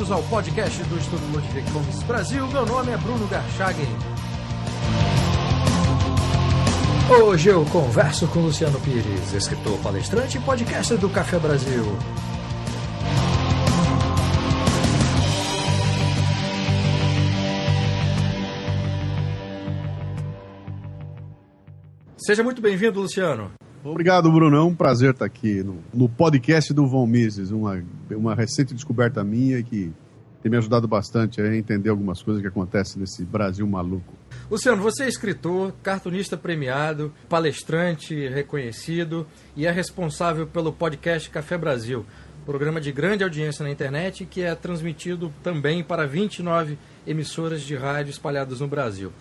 bem-vindos ao podcast do Estudo Ludwig Fomes Brasil. Meu nome é Bruno Garchagen. Hoje eu converso com Luciano Pires, escritor, palestrante e podcaster do Café Brasil. Seja muito bem-vindo, Luciano. Obrigado, Bruno. É um prazer estar aqui no podcast do Von Mises, uma recente descoberta minha que tem me ajudado bastante a entender algumas coisas que acontecem nesse Brasil maluco. Luciano, você é escritor, cartunista premiado, palestrante reconhecido e é responsável pelo podcast Café Brasil, programa de grande audiência na internet que é transmitido também para 29 emissoras de rádio espalhadas no Brasil.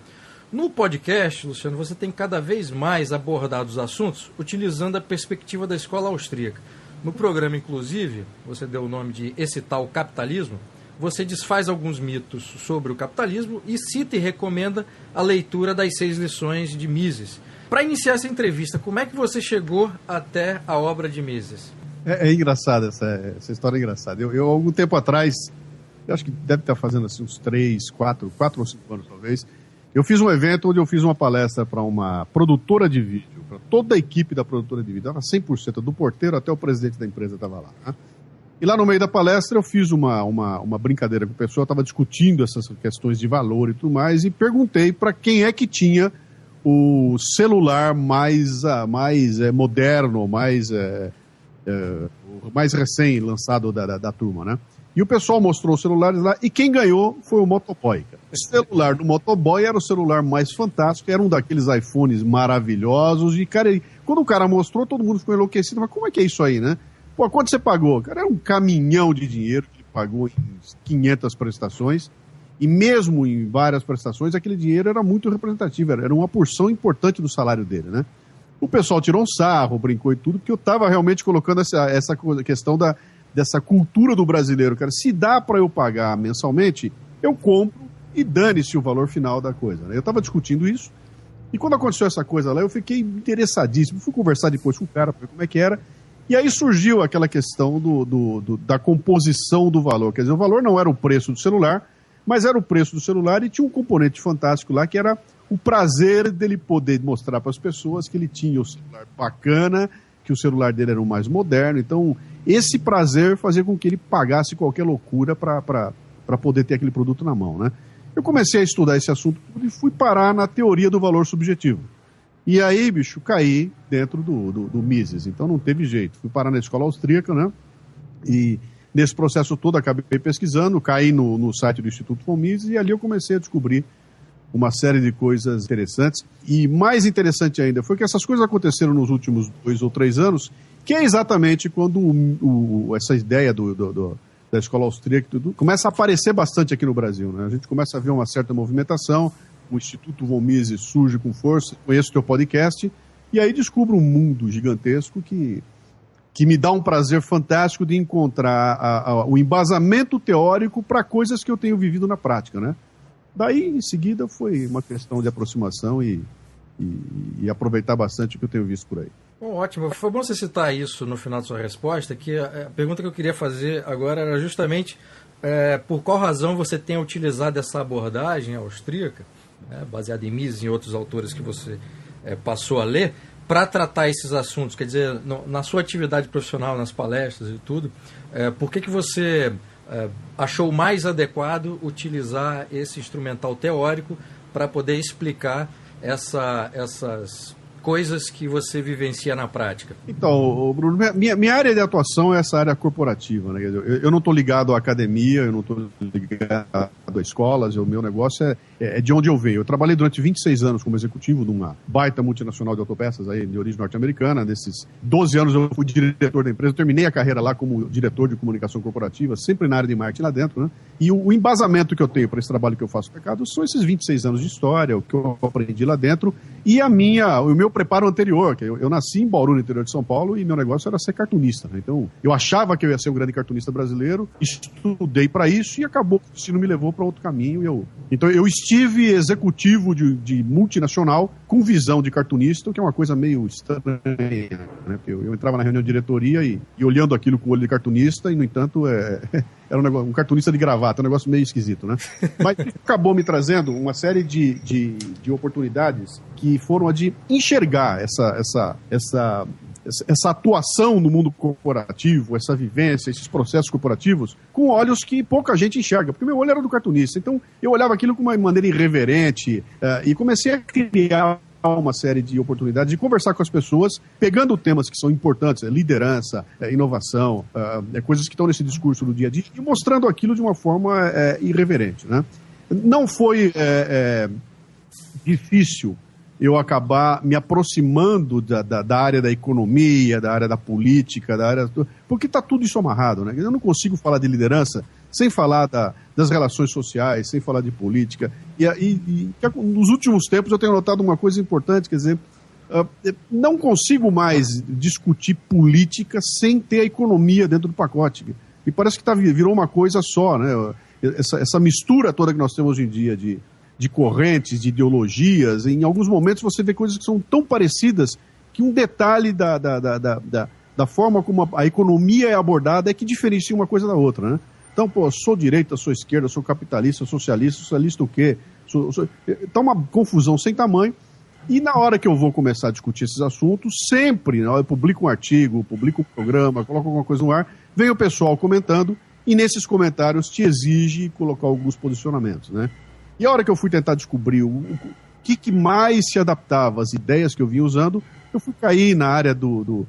No podcast, Luciano, você tem cada vez mais abordado os assuntos utilizando a perspectiva da escola austríaca. No programa, inclusive, você deu o nome de Esse Tal Capitalismo, você desfaz alguns mitos sobre o capitalismo e cita e recomenda a leitura das 6 lições de Mises. Para iniciar essa entrevista, como é que você chegou até a obra de Mises? É engraçado, essa história é engraçada. Eu, algum tempo atrás, eu acho que deve estar fazendo assim, uns 4 ou 5 anos talvez, eu fiz um evento onde eu fiz uma palestra para uma produtora de vídeo, para toda a equipe da produtora de vídeo, era 100%, do porteiro até o presidente da empresa estava lá, né? E lá no meio da palestra eu fiz uma brincadeira com o pessoal, estava discutindo essas questões de valor e tudo mais, e perguntei para quem é que tinha o celular mais moderno, mais recém-lançado da turma, né? E o pessoal mostrou os celulares lá, e quem ganhou foi o Motoboy. O celular do Motoboy era o celular mais fantástico, era um daqueles iPhones maravilhosos, e cara, quando o cara mostrou, todo mundo ficou enlouquecido, mas como é que é isso aí, né? Pô, quanto você pagou? Cara, era um caminhão de dinheiro que ele pagou em 500 prestações, e mesmo em várias prestações, aquele dinheiro era muito representativo, era uma porção importante do salário dele, né? O pessoal tirou um sarro, brincou e tudo, porque eu estava realmente colocando essa questão dessa cultura do brasileiro, cara. Se dá para eu pagar mensalmente, eu compro e dane-se o valor final da coisa, né? Eu estava discutindo isso, e quando aconteceu essa coisa lá, eu fiquei interessadíssimo, fui conversar depois com o cara, para ver como é que era, e aí surgiu aquela questão da composição do valor. Quer dizer, o valor não era o preço do celular, mas era o preço do celular, e tinha um componente fantástico lá, que era o prazer dele poder mostrar para as pessoas que ele tinha o celular bacana, que o celular dele era o mais moderno. Então, esse prazer fazia com que ele pagasse qualquer loucura para poder ter aquele produto na mão, né? Eu comecei a estudar esse assunto e fui parar na teoria do valor subjetivo. E aí, bicho, caí dentro do Mises, então não teve jeito. Fui parar na escola austríaca, né? E nesse processo todo acabei pesquisando, caí no site do Instituto von Mises, e ali eu comecei a descobrir uma série de coisas interessantes. E mais interessante ainda foi que essas coisas aconteceram nos últimos 2 ou 3 anos, que é exatamente quando essa ideia da escola austríaca tudo, começa a aparecer bastante aqui no Brasil, né? A gente começa a ver uma certa movimentação, o Instituto von Mises surge com força, conheço o teu podcast, e aí descubro um mundo gigantesco que me dá um prazer fantástico de encontrar o embasamento teórico para coisas que eu tenho vivido na prática, né? Daí, em seguida, foi uma questão de aproximação e aproveitar bastante o que eu tenho visto por aí. Bom, ótimo. Foi bom você citar isso no final da sua resposta, que a pergunta que eu queria fazer agora era justamente por qual razão você tem utilizado essa abordagem austríaca, né, baseada em Mises e em outros autores que você passou a ler, para tratar esses assuntos. Quer dizer, na sua atividade profissional, nas palestras e tudo, por que você achou mais adequado utilizar esse instrumental teórico para poder explicar essas coisas que você vivencia na prática? Então, Bruno, minha área de atuação é essa área corporativa, né? Eu não estou ligado à academia, eu não estou ligado a escolas, o meu negócio é de onde eu venho. Eu trabalhei durante 26 anos como executivo de uma baita multinacional de autopeças aí, de origem norte-americana. Nesses 12 anos eu fui diretor da empresa, eu terminei a carreira lá como diretor de comunicação corporativa, sempre na área de marketing lá dentro, né? E o embasamento que eu tenho para esse trabalho que eu faço no mercado são esses 26 anos de história, o que eu aprendi lá dentro, e o meu preparo anterior, que eu nasci em Bauru, no interior de São Paulo, e meu negócio era ser cartunista, né? Então, eu achava que eu ia ser um grande cartunista brasileiro, estudei para isso, e acabou que o destino me levou para para outro caminho. Então eu estive executivo de multinacional com visão de cartunista, que é uma coisa meio estranha, né? Eu entrava na reunião de diretoria e olhando aquilo com o olho de cartunista, e no entanto era um cartunista de gravata, um negócio meio esquisito, né? Mas acabou me trazendo uma série de oportunidades que foram a de enxergar essa atuação no mundo corporativo, essa vivência, esses processos corporativos, com olhos que pouca gente enxerga, porque meu olho era do cartunista. Então, eu olhava aquilo com uma maneira irreverente e comecei a criar uma série de oportunidades de conversar com as pessoas, pegando temas que são importantes, liderança, inovação, coisas que estão nesse discurso do dia a dia, e mostrando aquilo de uma forma irreverente, né? Não foi difícil eu acabar me aproximando da área da economia, da área da política, porque está tudo isso amarrado, né? Eu não consigo falar de liderança sem falar das relações sociais, sem falar de política. E nos últimos tempos eu tenho notado uma coisa importante, quer dizer, não consigo mais discutir política sem ter a economia dentro do pacote. E parece que virou uma coisa só, né? Essa mistura toda que nós temos hoje em dia de correntes, de ideologias, em alguns momentos você vê coisas que são tão parecidas que um detalhe da forma como a economia é abordada é que diferencia uma coisa da outra, né? Então, sou direita, sou esquerda, sou capitalista, socialista o quê? Tá uma confusão sem tamanho, e na hora que eu vou começar a discutir esses assuntos, sempre, eu publico um artigo, publico um programa, coloco alguma coisa no ar, vem o pessoal comentando, e nesses comentários te exige colocar alguns posicionamentos, né? E a hora que eu fui tentar descobrir o que mais se adaptava às ideias que eu vinha usando, eu fui cair na área do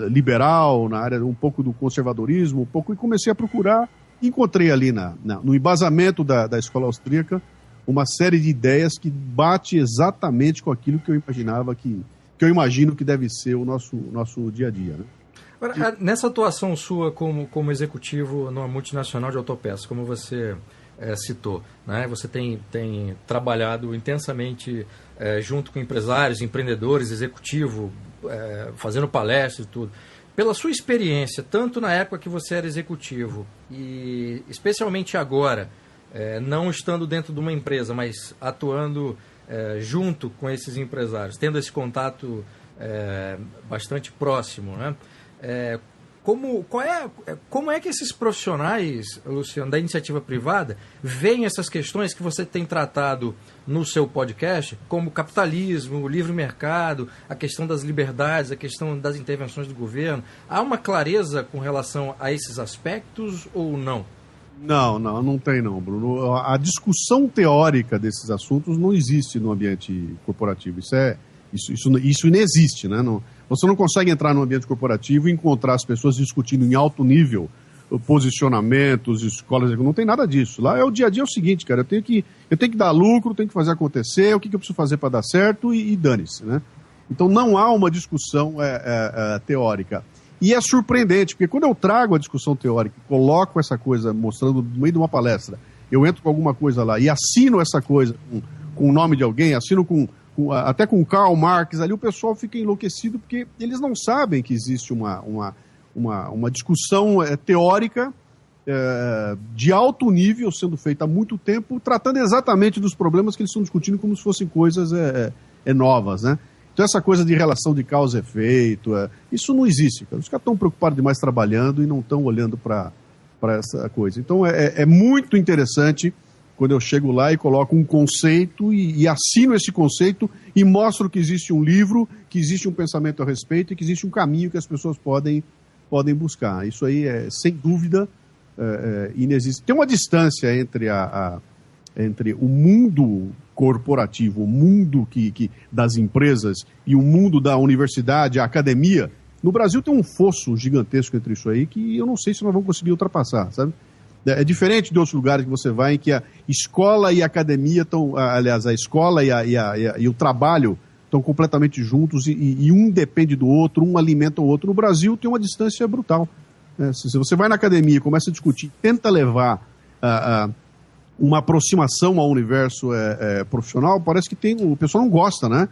liberal, na área um pouco do conservadorismo, e comecei a procurar, e encontrei ali no embasamento da escola austríaca uma série de ideias que bate exatamente com aquilo que eu imaginava que eu imagino que deve ser o nosso dia a dia, né? Agora, nessa atuação sua como executivo numa multinacional de autopeças, como você citou, né? Você tem trabalhado intensamente junto com empresários, empreendedores, executivo, fazendo palestras e tudo. Pela sua experiência, tanto na época que você era executivo e especialmente agora, não estando dentro de uma empresa, mas atuando junto com esses empresários, tendo esse contato bastante próximo, né? Como é que esses profissionais, Luciano, da iniciativa privada, veem essas questões que você tem tratado no seu podcast, como capitalismo, o livre mercado, a questão das liberdades, a questão das intervenções do governo? Há uma clareza com relação a esses aspectos ou não? Não tem não, Bruno. A discussão teórica desses assuntos não existe no ambiente corporativo. Isso inexiste, né? Você não consegue entrar no ambiente corporativo e encontrar as pessoas discutindo em alto nível posicionamentos, escolas, não tem nada disso. Lá o dia a dia é o seguinte, cara, eu tenho que dar lucro, tenho que fazer acontecer, o que eu preciso fazer para dar certo e dane-se, né? Então não há uma discussão teórica. E é surpreendente, porque quando eu trago a discussão teórica, coloco essa coisa mostrando no meio de uma palestra, eu entro com alguma coisa lá e assino essa coisa com o nome de alguém, assino até com Karl Marx, ali o pessoal fica enlouquecido porque eles não sabem que existe uma discussão teórica de alto nível sendo feita há muito tempo, tratando exatamente dos problemas que eles estão discutindo como se fossem coisas novas, né? Então essa coisa de relação de causa e efeito, isso não existe, cara. Os caras estão preocupados demais trabalhando e não estão olhando para essa coisa. Então é muito interessante quando eu chego lá e coloco um conceito e assino esse conceito e mostro que existe um livro, que existe um pensamento a respeito e que existe um caminho que as pessoas podem buscar. Isso aí sem dúvida, inexistente. Tem uma distância entre o mundo corporativo, o mundo das empresas e o mundo da universidade, a academia. No Brasil tem um fosso gigantesco entre isso aí que eu não sei se nós vamos conseguir ultrapassar, sabe? É diferente de outros lugares que você vai em que a escola e a academia estão, aliás, a escola e o trabalho estão completamente juntos e um depende do outro, um alimenta o outro. No Brasil tem uma distância brutal. Se você vai na academia e começa a discutir, tenta levar uma aproximação ao universo profissional, parece que o pessoal não gosta, né?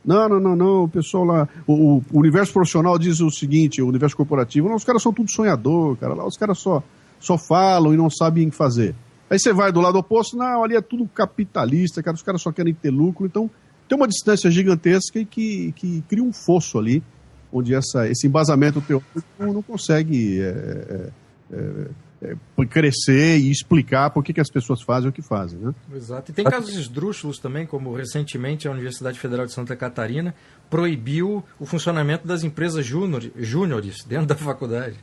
Não, o pessoal lá, o universo profissional diz o seguinte, o universo corporativo, os caras são tudo sonhador, cara, lá os caras só falam e não sabem fazer. Aí você vai do lado oposto, não, ali é tudo capitalista, cara, os caras só querem ter lucro. Então, tem uma distância gigantesca que cria um fosso ali, onde esse embasamento teórico não consegue crescer e explicar por que as pessoas fazem o que fazem, né? Exato. E tem casos esdrúxulos também, como recentemente a Universidade Federal de Santa Catarina proibiu o funcionamento das empresas júniores dentro da faculdade.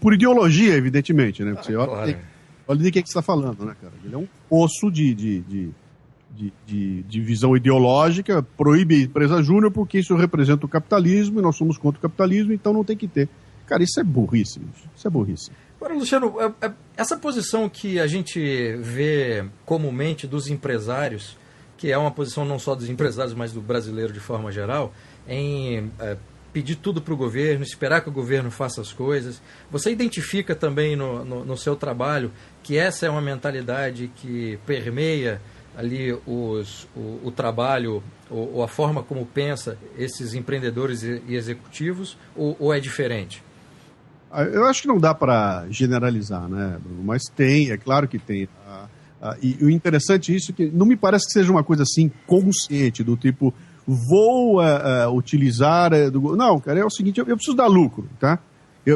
Por ideologia, evidentemente, né? Você claro. Olha de que você está falando, né, cara? Ele é um poço de visão ideológica, proíbe a empresa júnior porque isso representa o capitalismo e nós somos contra o capitalismo, então não tem que ter. Cara, isso é burrice, isso é burrice. Agora, Luciano, essa posição que a gente vê comumente dos empresários, que é uma posição não só dos empresários, mas do brasileiro de forma geral, em pedir tudo para o governo, esperar que o governo faça as coisas. Você identifica também no seu trabalho que essa é uma mentalidade que permeia ali o trabalho ou a forma como pensa esses empreendedores e executivos, ou é diferente? Eu acho que não dá para generalizar, né, Bruno? Mas tem, é claro que tem. E o interessante é que não me parece que seja uma coisa assim consciente, do tipo, vou utilizar... Não, cara, é o seguinte, eu preciso dar lucro, tá?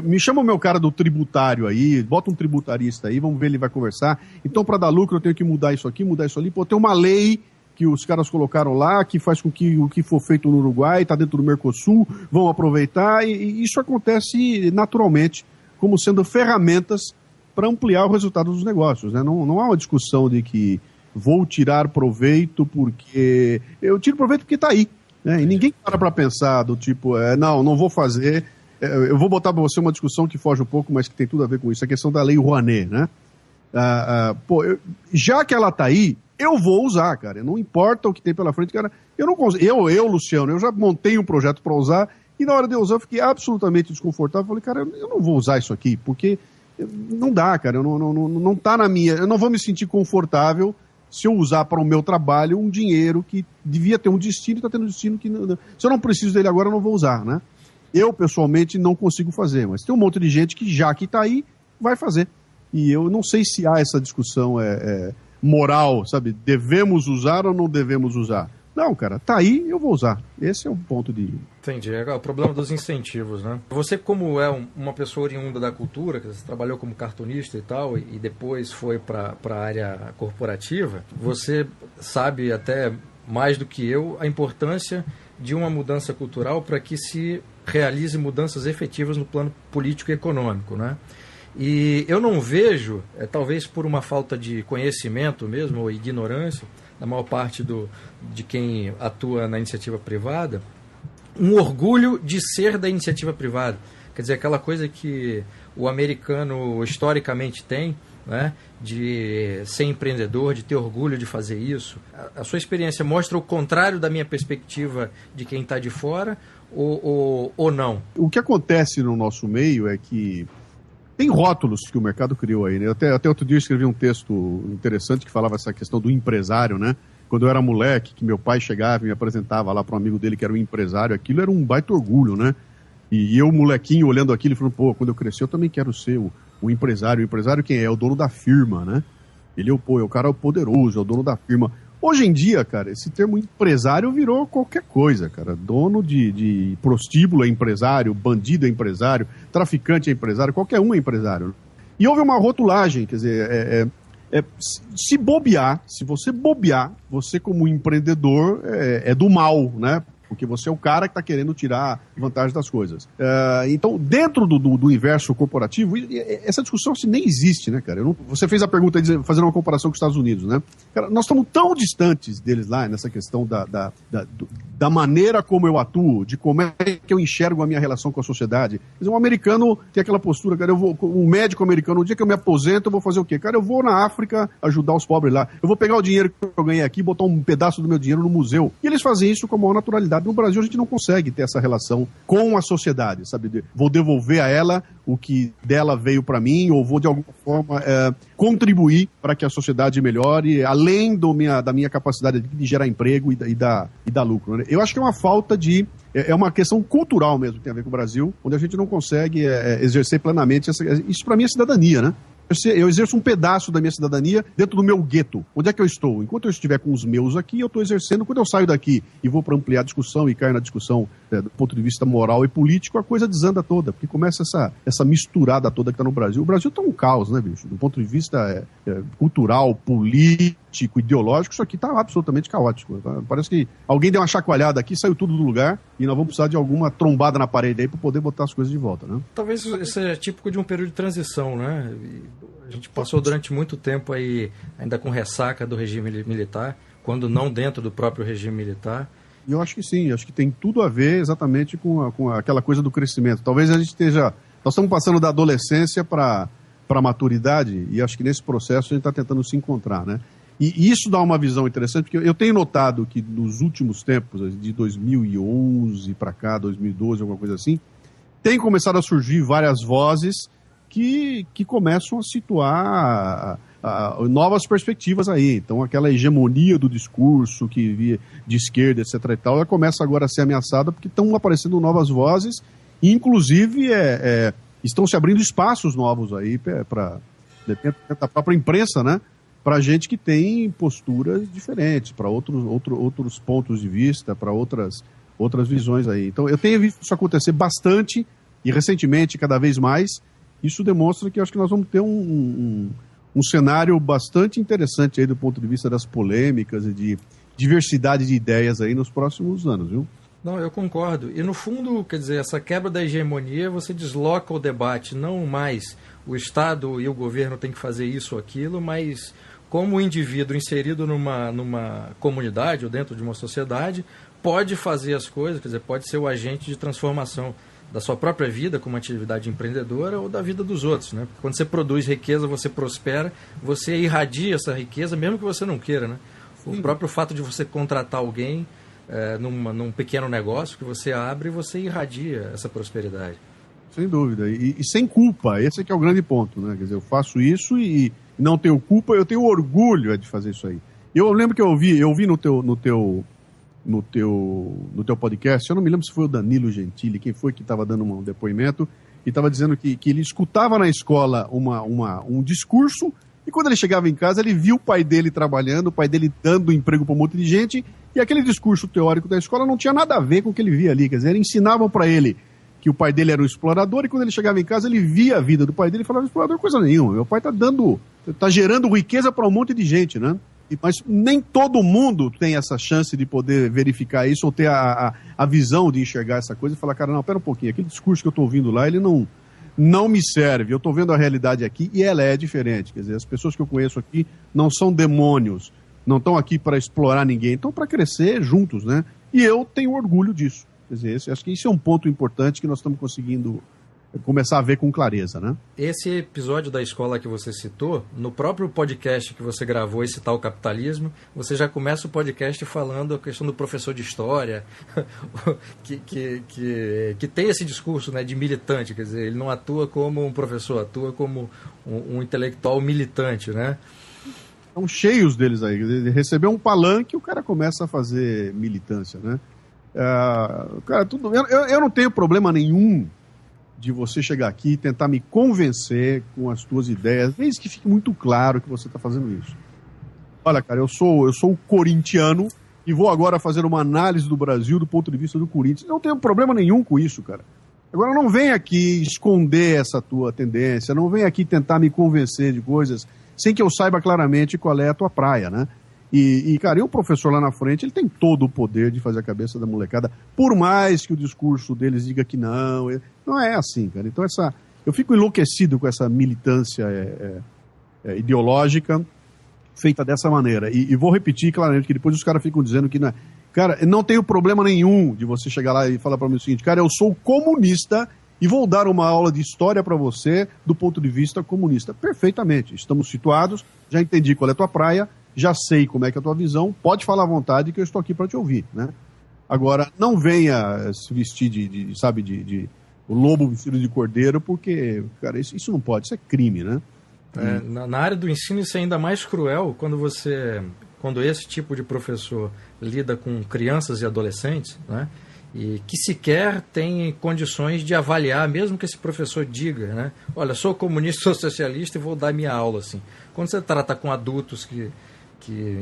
Me chama o meu cara do tributário aí, bota um tributarista aí, vamos ver, ele vai conversar. Então, para dar lucro, eu tenho que mudar isso aqui, mudar isso ali. Pô, tem uma lei que os caras colocaram lá, que faz com que o que for feito no Uruguai está dentro do Mercosul, vão aproveitar, e isso acontece naturalmente, como sendo ferramentas para ampliar o resultado dos negócios, né? Não há uma discussão de que vou tirar proveito porque... Eu tiro proveito porque está aí, né? E ninguém para pensar do tipo, não vou fazer... Eu vou botar para você uma discussão que foge um pouco, mas que tem tudo a ver com isso, a questão da Lei Rouanet, né? Já que ela está aí, eu vou usar, cara. Não importa o que tem pela frente, cara. Eu não consigo. Eu, Luciano, eu já montei um projeto para usar e na hora de usar eu fiquei absolutamente desconfortável. Falei, cara, eu não vou usar isso aqui, porque não dá, cara. Não tá na minha. Eu não vou me sentir confortável se eu usar para o meu trabalho um dinheiro que devia ter um destino e está tendo um destino que... Se eu não preciso dele agora, eu não vou usar, né? Eu, pessoalmente, não consigo fazer, mas tem um monte de gente que, já que está aí, vai fazer. E eu não sei se há essa discussão moral, sabe? Devemos usar ou não devemos usar? Não, cara, tá aí, eu vou usar. Esse é o ponto de... Entendi. É o problema dos incentivos, né? Você, como é uma pessoa oriunda da cultura, que você trabalhou como cartunista e tal, e depois foi para a área corporativa, você sabe até mais do que eu a importância de uma mudança cultural para que se realize mudanças efetivas no plano político e econômico, né? E eu não vejo, talvez por uma falta de conhecimento mesmo, ou ignorância, da maior parte de quem atua na iniciativa privada, um orgulho de ser da iniciativa privada. Quer dizer, aquela coisa que o americano historicamente tem, né, de ser empreendedor, de ter orgulho de fazer isso. A sua experiência mostra o contrário da minha perspectiva de quem está de fora, ou não? O que acontece no nosso meio é que tem rótulos que o mercado criou aí, né? Até outro dia eu escrevi um texto interessante que falava essa questão do empresário, né? Quando eu era moleque, que meu pai chegava e me apresentava lá para um amigo dele que era um empresário, aquilo era um baita orgulho, né? E eu, molequinho, olhando aquilo, falando, pô, quando eu crescer eu também quero ser o empresário. O empresário quem é? É o dono da firma, né? Ele é o cara poderoso, é o dono da firma. Hoje em dia, cara, esse termo empresário virou qualquer coisa, cara. Dono de prostíbulo é empresário, bandido é empresário, traficante é empresário, qualquer um é empresário. E houve uma rotulagem, quer dizer, se você bobear, você como empreendedor é do mal, né? Porque você é o cara que está querendo tirar vantagem das coisas. Então, dentro do universo corporativo, essa discussão assim, nem existe, né, cara? Você fez a pergunta fazendo uma comparação com os Estados Unidos, né? Cara, nós estamos tão distantes deles lá, nessa questão da maneira como eu atuo, de como é que eu enxergo a minha relação com a sociedade. Quer dizer, um americano tem aquela postura, cara, um médico americano, no dia que eu me aposento, eu vou fazer o quê? Cara, eu vou na África ajudar os pobres lá. Eu vou pegar o dinheiro que eu ganhei aqui e botar um pedaço do meu dinheiro no museu. E eles fazem isso com a maior naturalidade. No Brasil, a gente não consegue ter essa relação com a sociedade, sabe? Vou devolver a ela o que dela veio para mim, ou vou, de alguma forma, contribuir para que a sociedade melhore, além da minha capacidade de gerar emprego e dar lucro, né? Eu acho que é uma falta de... É uma questão cultural mesmo que tem a ver com o Brasil, onde a gente não consegue exercer plenamente isso para mim é cidadania, né? eu exerço um pedaço da minha cidadania dentro do meu gueto. Onde é que eu estou? Enquanto eu estiver com os meus aqui, eu estou exercendo. Quando eu saio daqui e vou para ampliar a discussão e caio na discussão do ponto de vista moral e político, a coisa desanda toda, porque começa essa misturada toda que está no Brasil. O Brasil está um caos, né, bicho? Do ponto de vista cultural, político, ideológico, isso aqui está absolutamente caótico. Parece que alguém deu uma chacoalhada aqui, saiu tudo do lugar e nós vamos precisar de alguma trombada na parede aí para poder botar as coisas de volta, né? Talvez isso é típico de um período de transição, né? A gente passou durante muito tempo aí ainda com ressaca do regime militar, quando não dentro do próprio regime militar. E eu acho que sim, acho que tem tudo a ver exatamente com aquela coisa do crescimento. Talvez a gente esteja... Nós estamos passando da adolescência para a maturidade e acho que nesse processo a gente está tentando se encontrar, né? E isso dá uma visão interessante, porque eu tenho notado que nos últimos tempos, de 2011 para cá, 2012, alguma coisa assim, tem começado a surgir várias vozes que começam a situar novas perspectivas aí. Então, aquela hegemonia do discurso que via de esquerda, etc. e tal, ela começa agora a ser ameaçada porque estão aparecendo novas vozes e, inclusive, estão se abrindo espaços novos aí para a própria imprensa, né? Para gente que tem posturas diferentes, para outros pontos de vista, para outras visões aí. Então, eu tenho visto isso acontecer bastante e, recentemente, cada vez mais. Isso demonstra que eu acho que nós vamos ter um cenário bastante interessante aí do ponto de vista das polêmicas e de diversidade de ideias aí nos próximos anos, viu? Não, eu concordo. E no fundo, quer dizer, essa quebra da hegemonia, você desloca o debate, não mais o Estado e o governo têm que fazer isso ou aquilo, mas como o indivíduo inserido numa comunidade ou dentro de uma sociedade pode fazer as coisas, quer dizer, pode ser o agente de transformação da sua própria vida como atividade empreendedora ou da vida dos outros, né? Porque quando você produz riqueza, você prospera, você irradia essa riqueza, mesmo que você não queira, né? O próprio fato de você contratar alguém num pequeno negócio que você abre, você irradia essa prosperidade. Sem dúvida, e sem culpa, esse é que é o grande ponto, né? Quer dizer, eu faço isso e não tenho culpa, eu tenho orgulho de fazer isso aí. Eu lembro que eu ouvi no teu podcast, eu não me lembro se foi o Danilo Gentili, quem foi que estava dando um depoimento, e estava dizendo que ele escutava na escola um discurso, e quando ele chegava em casa, ele viu o pai dele trabalhando, o pai dele dando emprego para um monte de gente, e aquele discurso teórico da escola não tinha nada a ver com o que ele via ali, quer dizer, ensinavam para ele que o pai dele era um explorador, e quando ele chegava em casa, ele via a vida do pai dele e falava, explorador coisa nenhuma, meu pai está gerando riqueza para um monte de gente, né? Mas nem todo mundo tem essa chance de poder verificar isso ou ter a visão de enxergar essa coisa e falar, cara, não, pera um pouquinho, aquele discurso que eu estou ouvindo lá, ele não me serve, eu estou vendo a realidade aqui e ela é diferente. Quer dizer, as pessoas que eu conheço aqui não são demônios, não estão aqui para explorar ninguém, estão para crescer juntos, né? E eu tenho orgulho disso. Quer dizer, acho que isso é um ponto importante que nós estamos conseguindo começar a ver com clareza, né? Esse episódio da escola que você citou, no próprio podcast que você gravou, esse tal capitalismo, você já começa o podcast falando a questão do professor de história, que tem esse discurso, né, de militante, quer dizer, ele não atua como um professor, atua como um intelectual militante, né? Estão cheios deles aí. Ele recebeu um palanque e o cara começa a fazer militância, né? Cara, eu não tenho problema nenhum de você chegar aqui e tentar me convencer com as tuas ideias, desde que fique muito claro que você está fazendo isso. Olha, cara, eu sou corintiano e vou agora fazer uma análise do Brasil do ponto de vista do Corinthians. Não tenho problema nenhum com isso, cara. Agora, não vem aqui esconder essa tua tendência, não vem aqui tentar me convencer de coisas sem que eu saiba claramente qual é a tua praia, né? E, cara, o professor lá na frente, ele tem todo o poder de fazer a cabeça da molecada, por mais que o discurso deles diga que não. Não é assim, cara. Então, eu fico enlouquecido com essa militância ideológica feita dessa maneira. E vou repetir claramente, que depois os caras ficam dizendo que... Cara, não tenho problema nenhum de você chegar lá e falar para mim o seguinte, cara, eu sou comunista e vou dar uma aula de história para você do ponto de vista comunista. Perfeitamente. Estamos situados, já entendi qual é a tua praia, já sei como é que é a tua visão, pode falar à vontade que eu estou aqui para te ouvir, né? Agora, não venha se vestir de o lobo vestido de cordeiro, porque, cara, isso não pode, isso é crime, né? Na área do ensino isso é ainda mais cruel quando esse tipo de professor lida com crianças e adolescentes, né? e que sequer tem condições de avaliar, mesmo que esse professor diga, né? Olha, sou comunista, sou socialista e vou dar minha aula, assim. Quando você trata com adultos que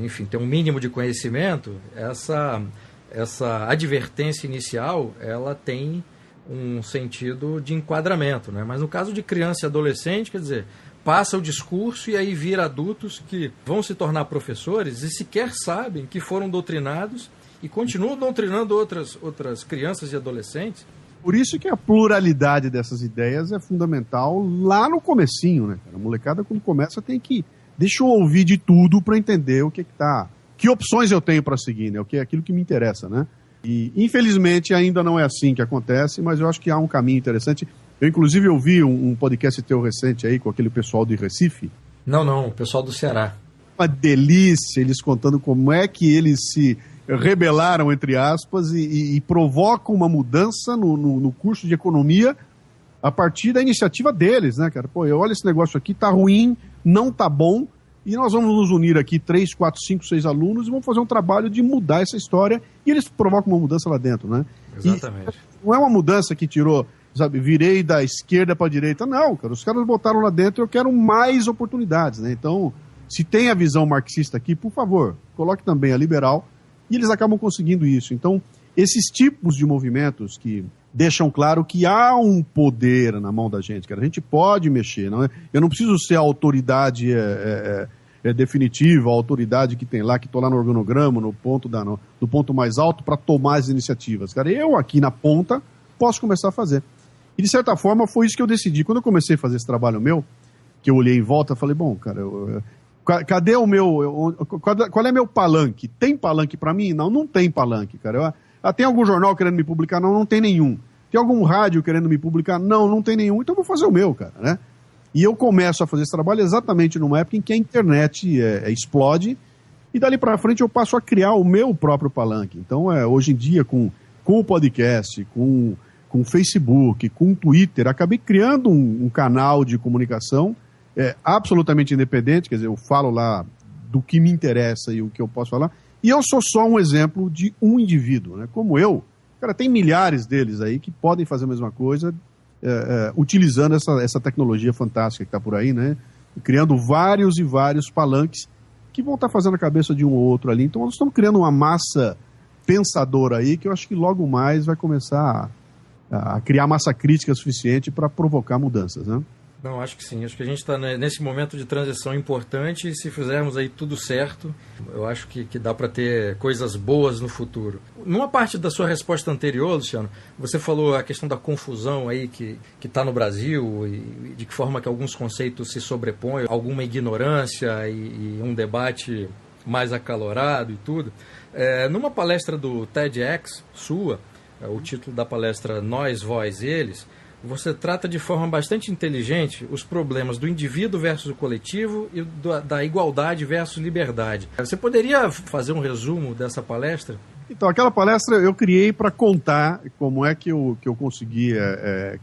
enfim, tem um mínimo de conhecimento, essa advertência inicial, ela tem um sentido de enquadramento, né? Mas no caso de criança e adolescente, quer dizer, passa o discurso e aí vira adultos que vão se tornar professores e sequer sabem que foram doutrinados e continuam doutrinando outras crianças e adolescentes. Por isso que a pluralidade dessas ideias é fundamental lá no comecinho, né, cara? A molecada, quando começa, tem que... Deixa eu ouvir de tudo para entender o que tá... Que opções eu tenho para seguir, né? O que é aquilo que me interessa, né? E, infelizmente, ainda não é assim que acontece, mas eu acho que há um caminho interessante. Eu, inclusive, ouvi um podcast teu recente aí com aquele pessoal de Recife. Não, o pessoal do Ceará. Uma delícia, eles contando como é que eles se rebelaram, entre aspas, e provocam uma mudança no curso de economia a partir da iniciativa deles, né, cara? Pô, olha esse negócio aqui, tá ruim, não tá bom, e nós vamos nos unir aqui, 3, 4, 5, 6 alunos, e vamos fazer um trabalho de mudar essa história, e eles provocam uma mudança lá dentro, né? Exatamente. E não é uma mudança que tirou, sabe, virei da esquerda para a direita, não, cara, os caras botaram lá dentro, eu quero mais oportunidades, né? Então, se tem a visão marxista aqui, por favor, coloque também a liberal, e eles acabam conseguindo isso. Então, esses tipos de movimentos que deixam claro que há um poder na mão da gente, cara. A gente pode mexer, não é? Eu não preciso ser a autoridade definitiva, a autoridade que tem lá, que estou lá no organograma, no ponto mais alto, para tomar as iniciativas. Cara, eu aqui na ponta posso começar a fazer. E de certa forma foi isso que eu decidi. Quando eu comecei a fazer esse trabalho meu, que eu olhei em volta, eu falei, bom, cara, cadê o meu... Qual é meu palanque? Tem palanque para mim? Não tem palanque, cara. Tem algum jornal querendo me publicar? Não tem nenhum. Tem algum rádio querendo me publicar? Não tem nenhum. Então eu vou fazer o meu, cara, né? E eu começo a fazer esse trabalho exatamente numa época em que a internet explode e dali para frente eu passo a criar o meu próprio palanque. Então, hoje em dia, com o podcast, com o Facebook, com o Twitter, acabei criando um canal de comunicação absolutamente independente, quer dizer, eu falo lá do que me interessa e o que eu posso falar, e eu sou só um exemplo de um indivíduo, né? Como eu, cara, tem milhares deles aí que podem fazer a mesma coisa utilizando essa tecnologia fantástica que está por aí, né? Criando vários e vários palanques que vão estar fazendo a cabeça de um ou outro ali. Então nós estamos criando uma massa pensadora aí que eu acho que logo mais vai começar a criar massa crítica suficiente para provocar mudanças, né? Não, acho que sim. Acho que a gente está nesse momento de transição importante e se fizermos aí tudo certo, eu acho que dá para ter coisas boas no futuro. Numa parte da sua resposta anterior, Luciano, você falou a questão da confusão aí que está no Brasil e de que forma que alguns conceitos se sobrepõem, alguma ignorância e um debate mais acalorado e tudo. Numa palestra do TEDx sua, o título da palestra Nós, Vós, Eles, você trata de forma bastante inteligente os problemas do indivíduo versus o coletivo e da igualdade versus liberdade. Você poderia fazer um resumo dessa palestra? Então, aquela palestra eu criei para contar como é que eu consegui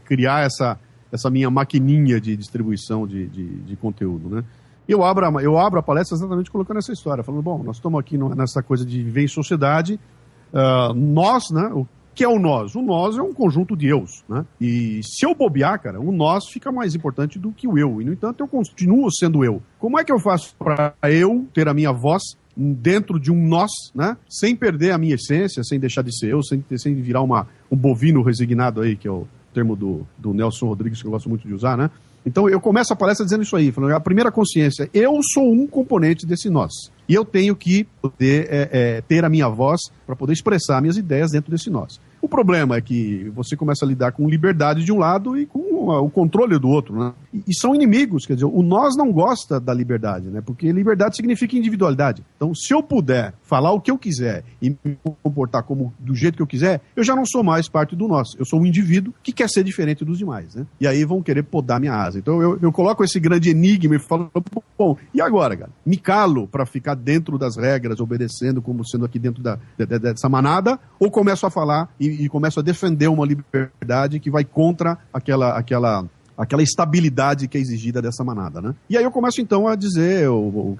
criar essa minha maquininha de distribuição de conteúdo, né? Eu abro a palestra exatamente colocando essa história, falando, bom, nós estamos aqui nessa coisa de viver em sociedade, nós, né, o que é o nós? O nós é um conjunto de eus, né? E se eu bobear, cara, o nós fica mais importante do que o eu. E, no entanto, eu continuo sendo eu. Como é que eu faço para eu ter a minha voz dentro de um nós, né? Sem perder a minha essência, sem deixar de ser eu, sem virar um bovino resignado aí, que é o termo do Nelson Rodrigues, que eu gosto muito de usar, né? Então, eu começo a palestra dizendo isso aí, falando, a primeira consciência, eu sou um componente desse nós. E eu tenho que poder ter a minha voz para poder expressar minhas ideias dentro desse nós. O problema é que você começa a lidar com liberdade de um lado e com o controle do outro, né? E são inimigos, quer dizer, o nós não gosta da liberdade, né? Porque liberdade significa individualidade. Então, se eu puder falar o que eu quiser e me comportar do jeito que eu quiser, eu já não sou mais parte do nós. Eu sou um indivíduo que quer ser diferente dos demais, né? E aí vão querer podar minha asa. Então, eu coloco esse grande enigma e falo, bom, e agora, cara? Me calo para ficar dentro das regras, obedecendo como sendo aqui dentro dessa manada, ou começo a falar e começo a defender uma liberdade que vai contra aquela aquela estabilidade que é exigida dessa manada, né? E aí eu começo então a dizer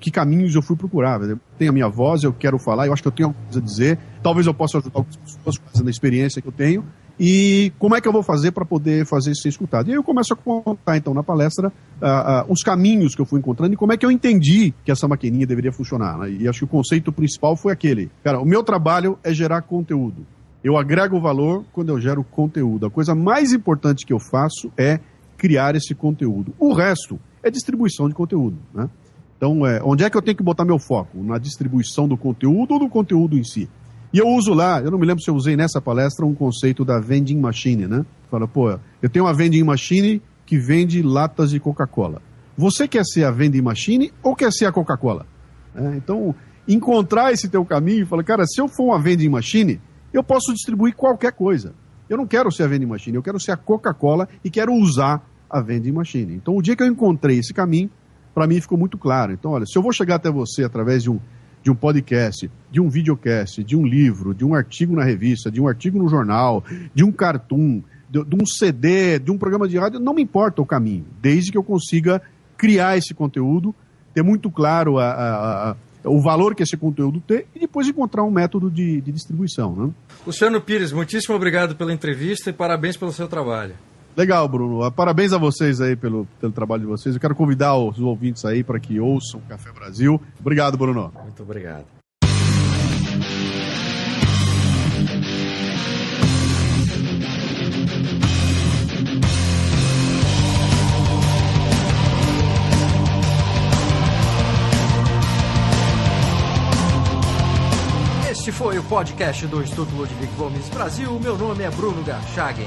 que caminhos eu fui procurar. Eu tenho a minha voz, eu quero falar, eu acho que eu tenho alguma coisa a dizer, talvez eu possa ajudar algumas pessoas fazendo a experiência que eu tenho, e como é que eu vou fazer para poder fazer isso ser escutado? E aí eu começo a contar então na palestra os caminhos que eu fui encontrando e como é que eu entendi que essa maquininha deveria funcionar, né? E acho que o conceito principal foi aquele: cara, o meu trabalho é gerar conteúdo. Eu agrego valor quando eu gero conteúdo. A coisa mais importante que eu faço é criar esse conteúdo. O resto é distribuição de conteúdo, né? Então, onde é que eu tenho que botar meu foco? Na distribuição do conteúdo ou do conteúdo em si? E eu uso lá, eu não me lembro se eu usei nessa palestra um conceito da vending machine, né? Fala, pô, eu tenho uma vending machine que vende latas de Coca-Cola. Você quer ser a vending machine ou quer ser a Coca-Cola? Então, encontrar esse teu caminho e falar, cara, se eu for uma vending machine, eu posso distribuir qualquer coisa. Eu não quero ser a vending machine, eu quero ser a Coca-Cola e quero usar a vending machine. Então, o dia que eu encontrei esse caminho, para mim ficou muito claro. Então, olha, se eu vou chegar até você através de um podcast, de um videocast, de um livro, de um artigo na revista, de um artigo no jornal, de um cartoon, de um CD, de um programa de rádio, não me importa o caminho, desde que eu consiga criar esse conteúdo, ter muito claro o valor que esse conteúdo tem e depois encontrar um método de distribuição, né? Luciano Pires, muitíssimo obrigado pela entrevista e parabéns pelo seu trabalho. Legal, Bruno. Parabéns a vocês aí pelo trabalho de vocês. Eu quero convidar os ouvintes aí para que ouçam o Café Brasil. Obrigado, Bruno. Muito obrigado. Este foi o podcast do Instituto Ludwig Gomes Brasil. Meu nome é Bruno Garchagen.